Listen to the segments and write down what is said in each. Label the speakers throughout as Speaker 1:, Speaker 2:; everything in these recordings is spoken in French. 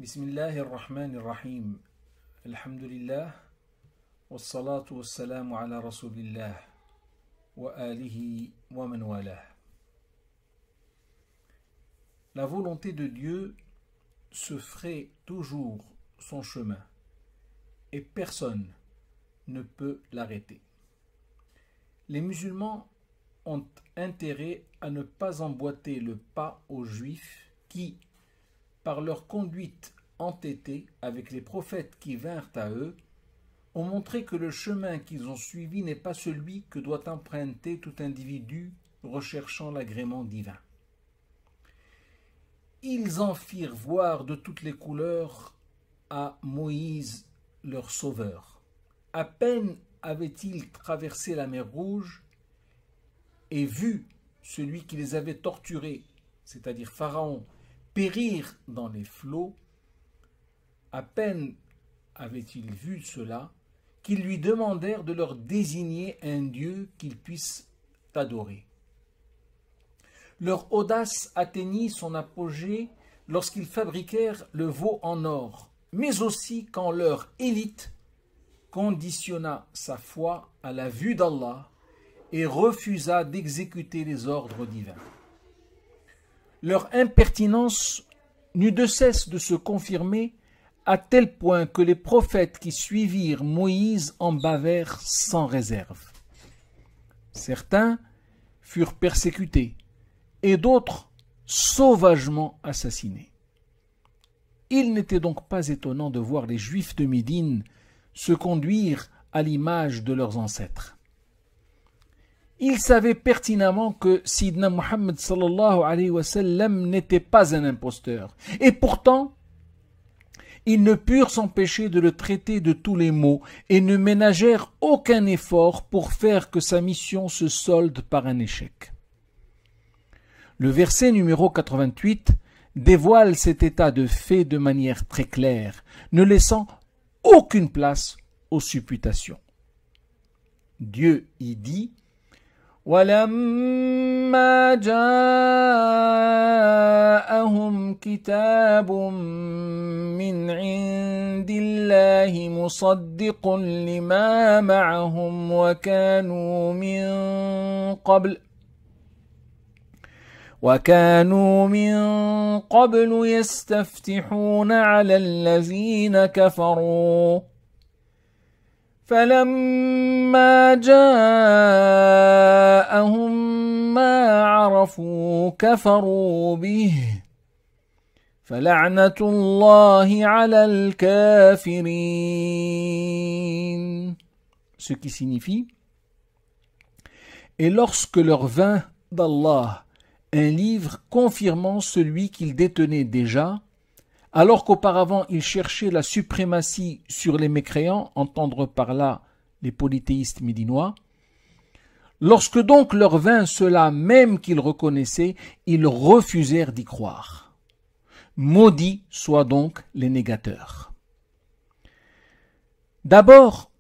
Speaker 1: Bismillahirrahmanirrahim. Alhamdulillah. Wassalatu wassalamu ala rasulillah. Wa alihi wa man walah. La volonté de Dieu se ferait toujours son chemin et personne ne peut l'arrêter. Les musulmans ont intérêt à ne pas emboîter le pas aux juifs qui, par leur conduite entêtée avec les prophètes qui vinrent à eux, ont montré que le chemin qu'ils ont suivi n'est pas celui que doit emprunter tout individu recherchant l'agrément divin. Ils en firent voir de toutes les couleurs à Moïse, leur sauveur. À peine avait-il traversé la mer Rouge et vu celui qui les avait torturés, c'est-à-dire Pharaon, périr dans les flots, à peine avait-il vu cela, qu'ils lui demandèrent de leur désigner un Dieu qu'ils puissent adorer. Leur audace atteignit son apogée lorsqu'ils fabriquèrent le veau en or, mais aussi quand leur élite conditionna sa foi à la vue d'Allah et refusa d'exécuter les ordres divins. Leur impertinence n'eut de cesse de se confirmer à tel point que les prophètes qui suivirent Moïse en bavèrent sans réserve. Certains furent persécutés et d'autres sauvagement assassinés. Il n'était donc pas étonnant de voir les Juifs de Médine se conduire à l'image de leurs ancêtres. Ils savaient pertinemment que Sidna Muhammad sallallahu alayhi wa sallam n'était pas un imposteur. Et pourtant, ils ne purent s'empêcher de le traiter de tous les maux et ne ménagèrent aucun effort pour faire que sa mission se solde par un échec. Le verset numéro 88 dévoile cet état de fait de manière très claire, ne laissant aucune place aux supputations. Dieu y dit: وَلَمَّا جَاءَهُمْ كِتَابٌ مِّنْ عِندِ اللَّهِ مُصَدِّقٌ لِمَا مَعَهُمْ وَكَانُوا مِن قَبْلُ يَسْتَفْتِحُونَ عَلَى الَّذِينَ كَفَرُوا فَلَمَّا جَاءَهُم مَّا عَرَفُوا كَفَرُوا بِهِ فَلَعْنَةُ اللَّهِ عَلَى الْكَافِرِينَ. Ce qui signifie: et lorsque leur vint d'Allah un livre confirmant celui qu'ils détenaient déjà, alors qu'auparavant ils cherchaient la suprématie sur les mécréants, entendre par là les polythéistes médinois, lorsque donc leur vint cela même qu'ils reconnaissaient, ils refusèrent d'y croire. Maudits soient donc les négateurs. D'abord,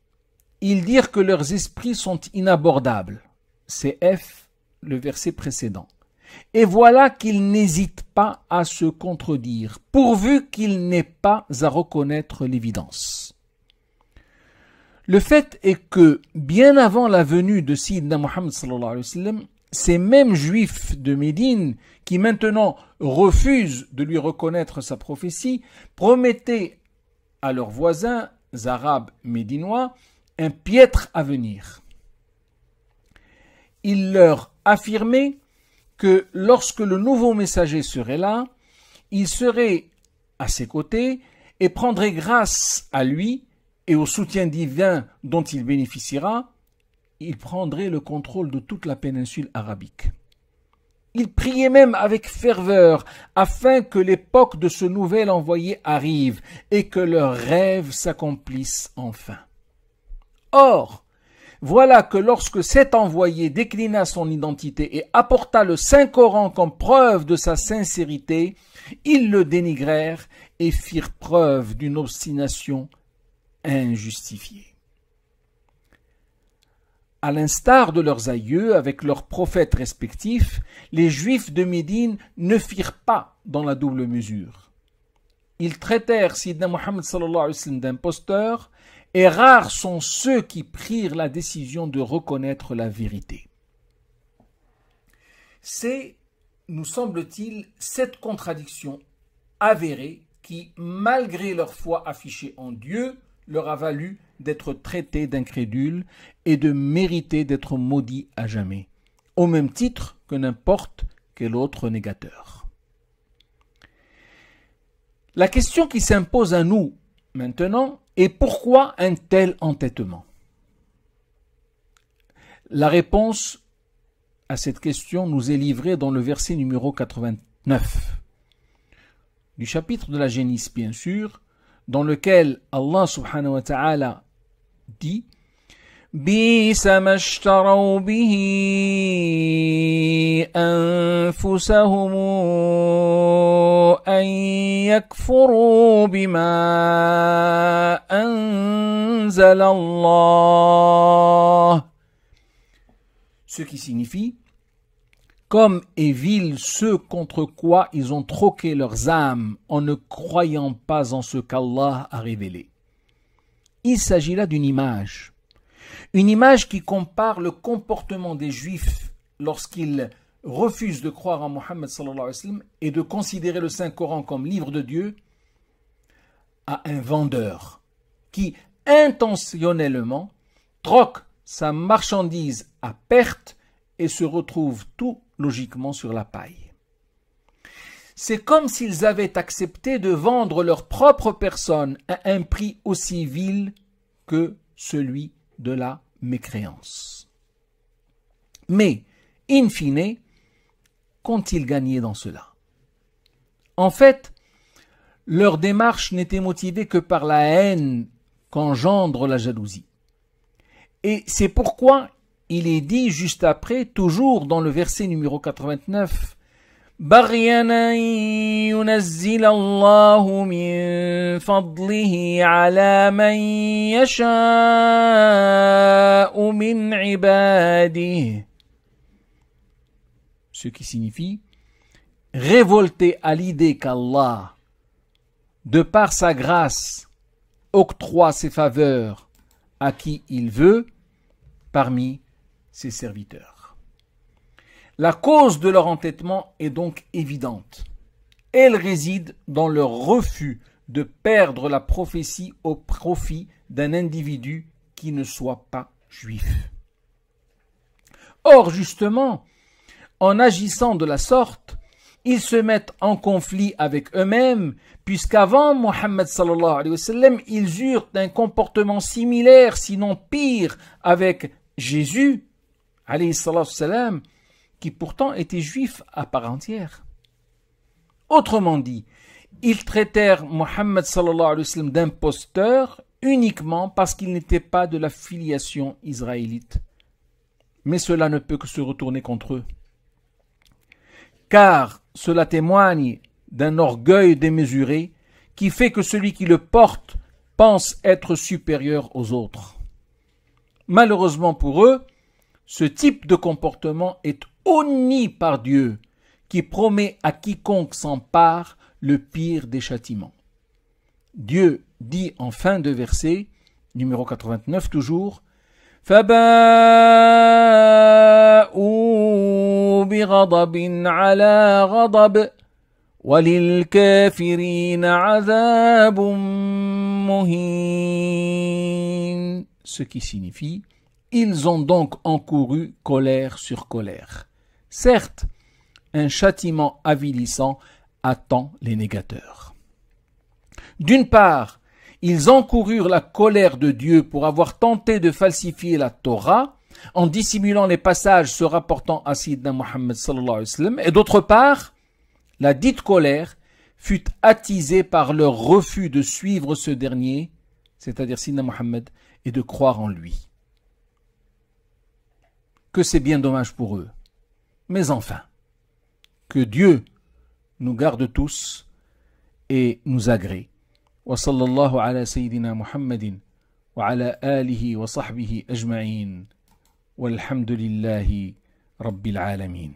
Speaker 1: ils dirent que leurs esprits sont inabordables. C'est F, le verset précédent. Et voilà qu'ils n'hésitent pas à se contredire, pourvu qu'ils n'aient pas à reconnaître l'évidence. Le fait est que, bien avant la venue de Sayyidina Muhammad sallallahu alayhi wa sallam, ces mêmes juifs de Médine, qui maintenant refusent de lui reconnaître sa prophétie, promettaient à leurs voisins arabes médinois un piètre avenir. Ils leur affirmaient que lorsque le nouveau messager serait là, il serait à ses côtés et prendrait grâce à lui et au soutien divin dont il bénéficiera, il prendrait le contrôle de toute la péninsule arabique. Il priait même avec ferveur afin que l'époque de ce nouvel envoyé arrive et que leurs rêves s'accomplissent enfin. Or, voilà que lorsque cet envoyé déclina son identité et apporta le Saint-Coran comme preuve de sa sincérité, ils le dénigrèrent et firent preuve d'une obstination injustifiée. À l'instar de leurs aïeux avec leurs prophètes respectifs, les Juifs de Médine ne firent pas dans la double mesure. ils traitèrent Sidna Muhammad sallallahu alayhi wa sallam d'imposteur, et rares sont ceux qui prirent la décision de reconnaître la vérité. C'est, nous semble-t-il, cette contradiction avérée qui, malgré leur foi affichée en Dieu, leur a valu d'être traités d'incrédules et de mériter d'être maudits à jamais, au même titre que n'importe quel autre négateur. La question qui s'impose à nous maintenant est pourquoi un tel entêtement? La réponse à cette question nous est livrée dans le verset numéro 89 du chapitre de la Génisse, bien sûr, dans lequel Allah subhanahu wa ta'ala dit بِئْسَ مَا اشْتَرَوْا بِهِ أَنفُسَهُمْ أَن يَكْفُرُوا بِمَا أَنزَلَ اللَّهُ. Ce qui signifie comme est vil ceux contre quoi ils ont troqué leurs âmes en ne croyant pas en ce qu'Allah a révélé. Il s'agit là d'une image. Une image qui compare le comportement des Juifs lorsqu'ils refusent de croire en Mohammed sallallahu alayhi wa sallam et de considérer le Saint-Coran comme livre de Dieu à un vendeur qui intentionnellement troque sa marchandise à perte et se retrouve tout logiquement sur la paille. C'est comme s'ils avaient accepté de vendre leur propre personne à un prix aussi vil que celui de la mécréance. Mais, in fine, qu'ont-ils gagné dans cela? En fait, leur démarche n'était motivée que par la haine qu'engendre la jalousie. Et c'est pourquoi il est dit juste après, toujours dans le verset numéro 89, بغيا أن ينزل الله من فضله على من يشاء من عباده. Ce qui signifie révolté à l'idée qu'Allah, de par sa grâce, octroie ses faveurs à qui il veut parmi ses serviteurs. La cause de leur entêtement est donc évidente. Elle réside dans leur refus de perdre la prophétie au profit d'un individu qui ne soit pas juif. Or, justement, en agissant de la sorte, ils se mettent en conflit avec eux-mêmes, puisqu'avant Mohammed sallallahu alayhi wa sallam, ils eurent un comportement similaire, sinon pire, avec Jésus, alayhi salatu salam, qui pourtant était juif à part entière. Autrement dit, ils traitèrent Mohammed sallallahu alayhi wa sallam d'imposteur uniquement parce qu'il n'était pas de la filiation israélite. Mais cela ne peut que se retourner contre eux. Car cela témoigne d'un orgueil démesuré qui fait que celui qui le porte pense être supérieur aux autres. Malheureusement pour eux, ce type de comportement est honni par Dieu, qui promet à quiconque s'empare le pire des châtiments. Dieu dit en fin de verset, numéro 89 toujours, فَبَاءُوا بِغَضَبٍ عَلَى غَضَبٍ وَلِلْكَافِرِينَ عَذَابٌ مُهِينٌ. Ce qui signifie, ils ont donc encouru colère sur colère. Certes, un châtiment avilissant attend les négateurs. D'une part, ils encoururent la colère de Dieu pour avoir tenté de falsifier la Torah en dissimulant les passages se rapportant à Sayyidina Muhammad sallallahu alayhi wa sallam, et d'autre part, la dite colère fut attisée par leur refus de suivre ce dernier, c'est-à-dire Sayyidina Muhammad, et de croire en lui. Que c'est bien dommage pour eux. Mais enfin, que Dieu nous garde tous et nous agrée. Wa sallallahu ala sayyidina Muhammadin wa ala alihi wa sahbihi ajma'in. Walhamdulillahi rabbil alamin.